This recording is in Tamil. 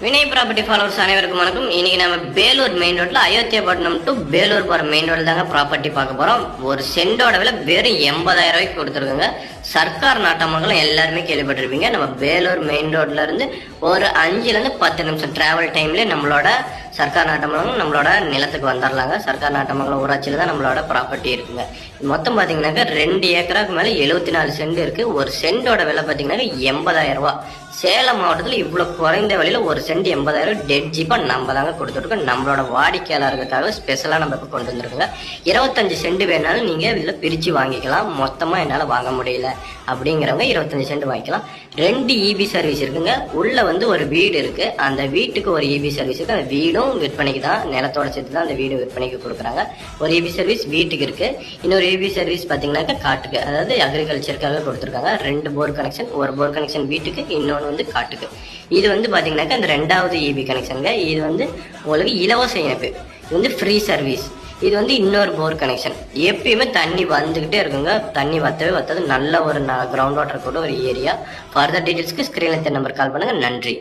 வினய் ப்ராப்பர்ட்டி ஃபாலோவர்ஸ் அனைவருக்கும் வணக்கம். இன்னைக்கு நம்ம வேலூர் மெயின் ரோட்ல அயோத்தியாபட்டினம் டு வேலூர் போற மெயின் ரோட்ல தாங்க ப்ராப்பர்ட்டி பார்க்க போறோம். ஒரு சென்டோட விலை வெறும் 80,000 ரூபாய்க்கு கொடுத்துருக்குங்க. சர்க்கார் நாட்டமங்கலம் எல்லாருமே கேள்விப்பட்டிருப்பீங்க. நம்ம வேலூர் மெயின் ரோட்ல இருந்து ஒரு 5ல இருந்து 10 நிமிஷம் டிராவல் டைம்ல நம்மளோட சர்க்கார் நாட்டமங்கலம் நம்மளோட நிலத்துக்கு வந்துடலாங்க. சர்க்கார் நாட்டமங்கலம் ஊராட்சியில தான் நம்மளோட ப்ராப்பர்ட்டி இருக்குங்க. மொத்தம் பாத்தீங்கன்னாக்க 2 ஏக்கராக்கு மேல 74 சென்ட் இருக்கு. ஒரு சென்டோட விலை பாத்தீங்கன்னா 80,000 ரூபாய். சேலம் மாவட்டத்தில் இவ்வளவு குறைந்த விலையில ஒரு சென்ட் 80,000 டெட் ஜீப்பா நம்ம தாங்க கொடுத்துருக்கோம். நம்மளோட வாடிக்கையாளர்களுக்காக ஸ்பெஷலா நம்ம இப்ப கொண்டு வந்துருக்கோங்க. 25 சென்ட் வேணாலும் நீங்க இதுல பிரிச்சு வாங்கிக்கலாம். மொத்தமா என்னால வாங்க முடியல அப்படிங்கிறவங்க 25 சென்ட் வாங்கிக்கலாம். 2 இபி சர்வீஸ் இருக்குங்க. உள்ள வந்து ஒரு வீடு இருக்கு. அந்த வீட்டுக்கு ஒரு இபி சர்வீஸ் இருக்கு. அந்த வீடும் விற்பனைக்கு தான், நிலத்தோட சேர்த்து தான் அந்த வீடு விற்பனைக்கு கொடுக்குறாங்க. ஒரு இபி சர்வீஸ் வீட்டுக்கு இருக்கு. இன்னொரு இபி சர்வீஸ் பாத்தீங்கன்னாக்க காட்டுக்கு, அதாவது அக்ரிகல்ச்சருக்காக கொடுத்துருக்காங்க. 2 போர் கனெக்ஷன், ஒரு போர் கனெக்ஷன் வீட்டுக்கு, இன்னொன்று வந்து காட்டுக்கு. இது வந்து பாத்தீங்கன்னாக்க அந்த 2வது இபி கனெக்ஷனுங்க. இது வந்து உங்களுக்கு இலவச இணைப்பு. இது வந்து ஃப்ரீ சர்வீஸ். இது வந்து இன்னொரு போர் கனெக்ஷன். எப்பயுமே தண்ணி வந்துகிட்டே இருக்குங்க. தண்ணி வத்தவே வத்தாது. நல்ல ஒரு கிரவுண்ட் வாட்டர் கூட ஒரு ஏரியா. ஃபர்தர் டீடைல்ஸ்க்கு ஸ்கிரீன்ல நம்பர் கால் பண்ணுங்க. நன்றி.